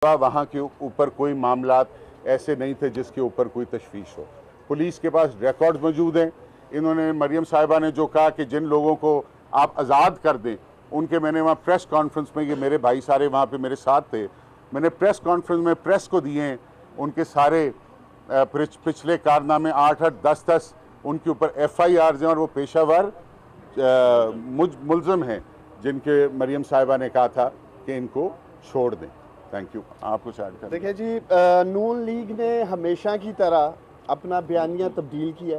वहाँ के ऊपर कोई मामलात ऐसे नहीं थे जिसके ऊपर कोई तशवीश हो। पुलिस के पास रिकॉर्ड्स मौजूद हैं। इन्होंने मरियम साहिबा ने जो कहा कि जिन लोगों को आप आज़ाद कर दें, उनके मैंने वहाँ प्रेस कॉन्फ्रेंस में, ये मेरे भाई सारे वहाँ पे मेरे साथ थे, मैंने प्रेस कॉन्फ्रेंस में प्रेस को दिए हैं उनके सारे पिछले कारनामे 8-8, 10-10 उनके ऊपर FIRs हैं और वो पेशावर मुलज़म हैं जिनके मरियम साहिबा ने कहा था कि इनको छोड़ दें। Thank you. आप कुछ ऐड करें। देखिए जी, नून लीग ने हमेशा की तरह अपना बयानिया तब्दील किया।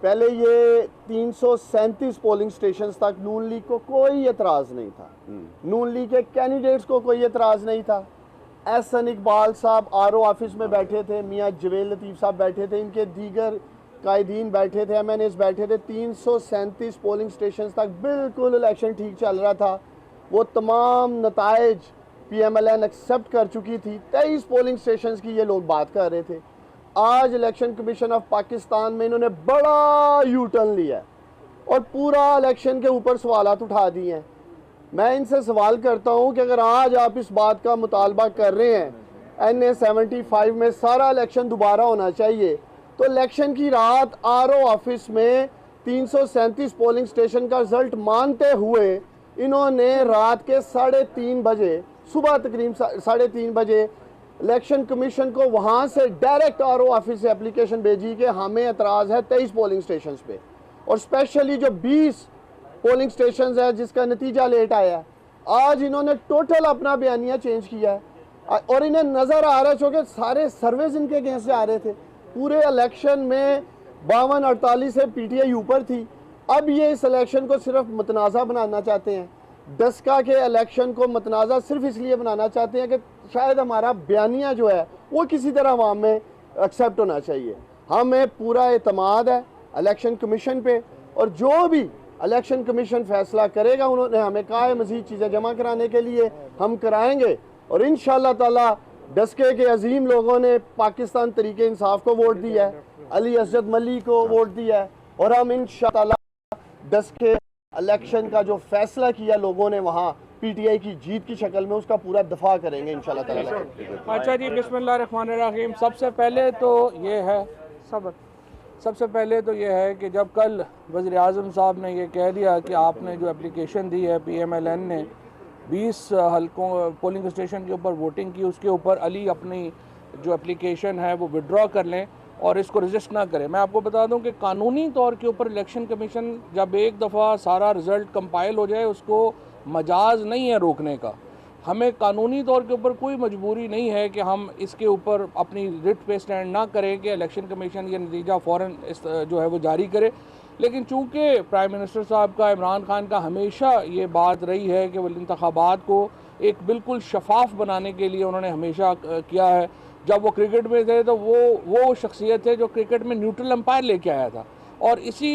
पहले ये 337 पोलिंग स्टेशंस तक नून लीग को कोई एतराज़ नहीं था, नून लीग के कैंडिडेट्स को कोई एतराज़ नहीं था। एहसन इकबाल साहब RO ऑफिस में बैठे थे, मियाँ जवेल लतीफ़ साहब बैठे थे, इनके दीगर कायदीन बैठे थे, MNAs बैठे थे। 337 पोलिंग स्टेशंस तक बिल्कुल इलेक्शन ठीक चल रहा था। वो तमाम नताइज PMLN एक्सेप्ट कर चुकी थी। 23 पोलिंग स्टेशंस की ये लोग बात कर रहे थे। आज इलेक्शन कमीशन ऑफ पाकिस्तान में इन्होंने बड़ा यू टर्न लिया और पूरा इलेक्शन के ऊपर सवालात उठा दिए हैं। मैं इनसे सवाल करता हूं कि अगर आज आप इस बात का मुतालबा कर रहे हैं NA 75 में सारा इलेक्शन दोबारा होना चाहिए, तो इलेक्शन की रात RO ऑफिस में 337 पोलिंग स्टेशन का रिजल्ट मानते हुए इन्होंने रात के 3:30 बजे, सुबह तकरीबन 3:30 बजे इलेक्शन कमीशन को वहाँ से डायरेक्ट RO ऑफिस से एप्लीकेशन भेजी कि हमें एतराज़ है 23 पोलिंग स्टेशंस पे, और स्पेशली जो 20 पोलिंग स्टेशंस है जिसका नतीजा लेट आया है। आज इन्होंने टोटल अपना बयानिया चेंज किया है और इन्हें नज़र आ रहा है, चूँकि सारे सर्वेज इनके अगेंस्ट से आ रहे थे। पूरे इलेक्शन में 52-48 से PTI ऊपर थी। अब ये इस इलेक्शन को सिर्फ मुतनाज़ा बनाना चाहते हैं। डस्का के इलेक्शन को मुतनाज़ा सिर्फ इसलिए बनाना चाहते हैं कि शायद हमारा बयानिया जो है वो किसी तरह अवाम में एक्सेप्ट होना चाहिए। हमें पूरा एतमाद है इलेक्शन कमीशन पे, और जो भी इलेक्शन कमीशन फैसला करेगा, उन्होंने हमें कहा है मज़ीद चीज़ें जमा कराने के लिए, हम कराएंगे। और इंशाअल्लाह ताला डस्के के अजीम लोगों ने पाकिस्तान तरीके इंसाफ को वोट दिया है, अली असद मली को वोट दिया है, और हम इंशाअल्लाह ताला डस्के इलेक्शन का जो फैसला किया लोगों ने वहाँ PTI की जीत की शक्ल में, उसका पूरा दफा करेंगे इंशाल्लाह ताला। अच्छा जी, बिस्मिल्लाहिर्रहमानिर्रहीम। सबसे पहले तो ये है कि जब कल वज़ीर आज़म साहब ने ये कह दिया कि आपने जो एप्लीकेशन दी है PMLN ने 20 हलकों पोलिंग स्टेशन के ऊपर वोटिंग की, उसके ऊपर अली अपनी जो एप्लीकेशन है वो विड्रॉ कर लें और इसको रजिस्ट ना करें। मैं आपको बता दूं कि कानूनी तौर के ऊपर इलेक्शन कमीशन जब एक दफ़ा सारा रिज़ल्ट कंपाइल हो जाए, उसको मजाज नहीं है रोकने का। हमें कानूनी तौर के ऊपर कोई मजबूरी नहीं है कि हम इसके ऊपर अपनी रिट पे स्टैंड ना करें कि इलेक्शन कमीशन ये नतीजा फ़ौरन जो है वो जारी करे। लेकिन चूँकि प्राइम मिनिस्टर साहब का, इमरान खान का हमेशा ये बात रही है कि वो इंतखाबात को एक बिल्कुल शफाफ बनाने के लिए उन्होंने हमेशा किया है। जब वो क्रिकेट में थे तो वो शख्सियत थे जो क्रिकेट में न्यूट्रल अंपायर लेके आया था, और इसी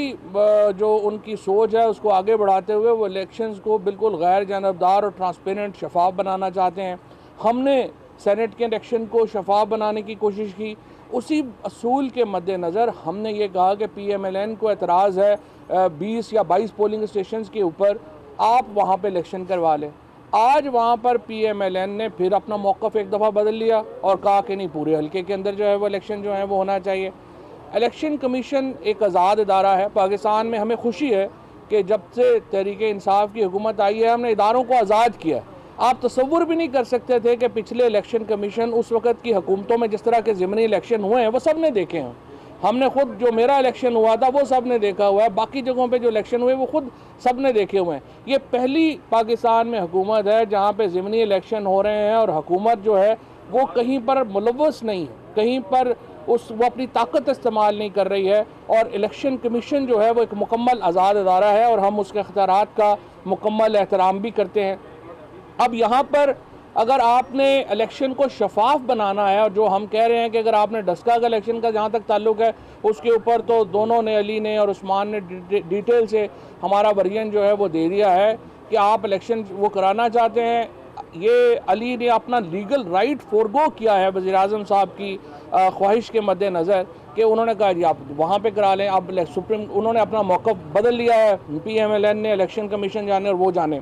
जो उनकी सोच है उसको आगे बढ़ाते हुए वो इलेक्शंस को बिल्कुल गैर जानबदार और ट्रांसपेरेंट शफाफ बनाना चाहते हैं। हमने सेनेट के इलेक्शन को शफाफ बनाने की कोशिश की। उसी असूल के मद्देनज़र हमने ये कहा कि PMLN को एतराज़ है 20 या 22 पोलिंग स्टेशन के ऊपर, आप वहाँ पर इलेक्शन करवा लें। आज वहाँ पर PMLN ने फिर अपना मौक़िफ़ एक दफ़ा बदल लिया और कहा कि नहीं, पूरे हल्के के अंदर जो है वो इलेक्शन जो है वो होना चाहिए। इलेक्शन कमीशन एक आज़ाद इदारा है पाकिस्तान में। हमें खुशी है कि जब से तहरीके इंसाफ की हुकूमत आई है हमने इदारों को आज़ाद किया है। आप तसव्वुर भी नहीं कर सकते थे कि पिछले इलेक्शन कमीशन उस वक़्त की हुकूमतों में जिस तरह के ज़िमनी इलेक्शन हुए हैं वो सब ने देखे हैं। हमने खुद, जो मेरा इलेक्शन हुआ था वो सब ने देखा हुआ है, बाकी जगहों पे जो इलेक्शन हुए वो खुद सब ने देखे हुए हैं। ये पहली पाकिस्तान में हुकूमत है जहाँ पे ज़िमनी इलेक्शन हो रहे हैं और हुकूमत जो है वो कहीं पर मुलव्वस नहीं है, कहीं पर वो अपनी ताकत इस्तेमाल नहीं कर रही है। और इलेक्शन कमीशन जो है वो एक मुकम्मल आज़ाद इदारा है और हम उसके इख्तियारात का मुकम्मल एहतराम भी करते हैं। अब यहाँ पर अगर आपने इलेक्शन को शफाफ बनाना है, और जो हम कह रहे हैं कि अगर आपने डस्का का इलेक्शन का जहाँ तक ताल्लुक़ है उसके ऊपर तो दोनों ने, अली ने और उस्मान ने डिटेल से हमारा वर्जन जो है वो दे दिया है कि आप इलेक्शन वो कराना चाहते हैं। ये अली ने अपना लीगल राइट फोरगो किया है वज़ीर आज़म साहब की ख्वाहिश के मद्देनज़र कि उन्होंने कहा जी आप वहाँ पे करा लें। अब उन्होंने अपना मौक़िफ़ बदल लिया है, PMLN ने, इलेक्शन कमीशन जाने और वो जाने।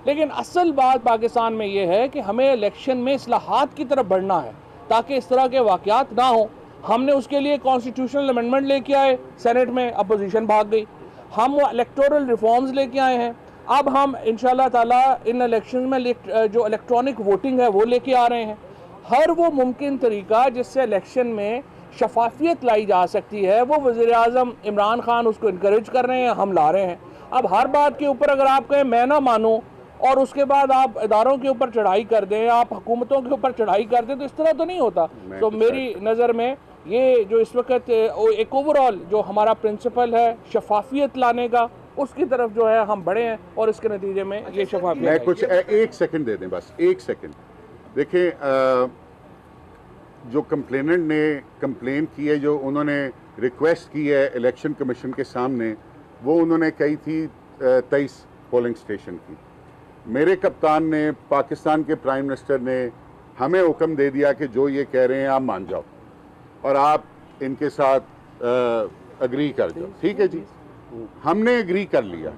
लेकिन असल बात पाकिस्तान में ये है कि हमें इलेक्शन में इस्लाहात की तरफ बढ़ना है ताकि इस तरह के वाक़यात ना हो। हमने उसके लिए कॉन्स्टिट्यूशनल अमेंडमेंट लेके आए, सेनेट में अपोजिशन भाग गई। हम वो इलेक्टोरल रिफॉर्म्स लेके आए हैं। अब हम इंशाल्लाह ताला इन इलेक्शन में जो इलेक्ट्रॉनिक वोटिंग है वो लेके आ रहे हैं। हर वो मुमकिन तरीका जिससे इलेक्शन में शफाफियत लाई जा सकती है वो वज़ीर आज़म इमरान खान उसको इनकरेज कर रहे हैं, हम ला रहे हैं। अब हर बात के ऊपर अगर आप कहें मैं ना मानूं और उसके बाद आप इदारों के ऊपर चढ़ाई कर दें, आप हुकूमतों के ऊपर चढ़ाई कर दें, तो इस तरह तो नहीं होता। तो मेरी नज़र में ये जो इस वक्त एक ओवरऑल जो हमारा प्रिंसिपल है शफाफियत लाने का, उसकी तरफ जो है हम बढ़े हैं और इसके नतीजे में ये शफाफियत। मैं कुछ एक सेकंड दे दें, बस एक सेकंड। देखें, जो कंप्लेनेंट ने कंप्लेन की है, जो उन्होंने रिक्वेस्ट की है इलेक्शन कमीशन के सामने, वो उन्होंने कही थी 23 पोलिंग स्टेशन की। मेरे कप्तान ने, पाकिस्तान के प्राइम मिनिस्टर ने हमें हुक्म दे दिया कि जो ये कह रहे हैं आप मान जाओ और आप इनके साथ अग्री कर जाओ। ठीक है जी, हमने एग्री कर लिया।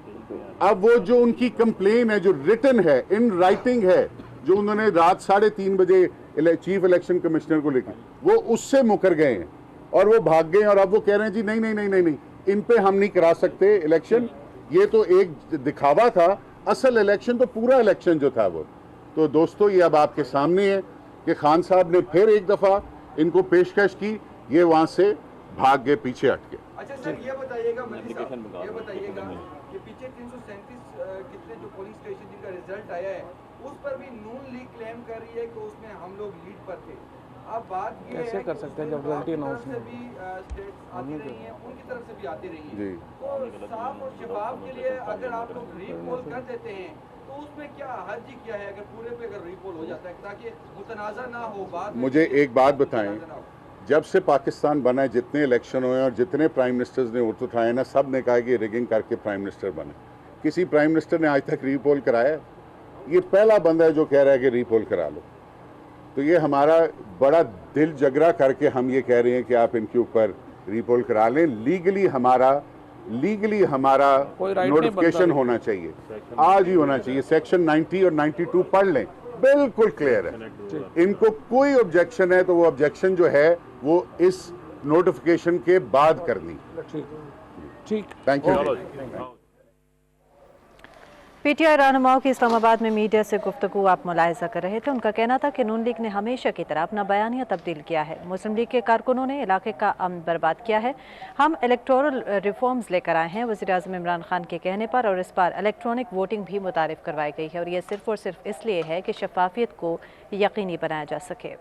अब वो जो उनकी कंप्लेन है, जो रिटन है, इन राइटिंग है, जो उन्होंने रात 3:30 बजे चीफ इलेक्शन कमिश्नर को लिखी, वो उससे मुकर गए हैं और वो भाग गए और अब वो कह रहे हैं जी नहीं नहीं नहीं नहीं नहीं, इन पे हम नहीं करा सकते इलेक्शन, ये तो एक दिखावा था, असल इलेक्शन तो पूरा इलेक्शन जो था वो। तो दोस्तों, ये अब आपके सामने है कि खान साहब ने फिर एक दफ़ा इनको पेशकश की, ये वहाँ से भाग गए, पीछे हट गए। अच्छा सर, ये बताइएगा ये बताइएगा कि पीछे 337 कितने जो पोलिंग स्टेशन जिनका रिजल्ट आया है, उस पर भी नून लीग क्लेम कर रही है कि उसमें हम लोग लीड पर थे। अब बात ये कैसे है कर सकते हैं जब रिजल्ट अनाउंस से भी स्टेट्स आती रही हैं, उनकी तरफ से भी आती रही हैं, तो साफ और शफाफ के लिए अगर आप लोग रीपोल कर देते हैं तो उसमें क्या हर्जी क्या है अगर पूरे पे अगर रीपोल हो जाता है, ताकि मुतनाज़ा ना हो। बात मुझे एक बात बताएं, जब से पाकिस्तान बना है, जितने इलेक्शन हुए और जितने प्राइम मिनिस्टर्स ने वोट उठाए ना, सब ने कहा कि रिगिंग करके प्राइम मिनिस्टर बने। किसी प्राइम मिनिस्टर ने आज तक रीपोल कराया? ये पहला बंदा है जो कह रहा है कि रीपोल करा लो। तो ये हमारा बड़ा दिल जगरा करके हम ये कह रहे हैं कि आप इनके ऊपर रीपोल करा लें। लीगली हमारा नोटिफिकेशन होना चाहिए, आज ही होना चाहिए। सेक्शन 90 और 92 पढ़ लें, बिल्कुल क्लियर है। इनको कोई ऑब्जेक्शन है तो वो ऑब्जेक्शन जो है वो इस नोटिफिकेशन के बाद करनी। ठीक, थैंक यू। पीटीआई रहनुमाओं की इस्लामाबाद में मीडिया से गुफ्तगू आप मुलाहिजा कर रहे थे। उनका कहना था कि नून लीग ने हमेशा की तरह अपना बयानिया तब्दील किया है। मुस्लिम लीग के कारकुनों ने इलाके का अमन बर्बाद किया है। हम इलेक्टोरल रिफॉर्म्स लेकर आए हैं वज़ीर आज़म इमरान खान के कहने पर, और इस बार इलेक्ट्रॉनिक वोटिंग भी मुतारिफ करवाई गई है और यह सिर्फ और सिर्फ इसलिए है कि शफाफियत को यकीनी बनाया जा सके।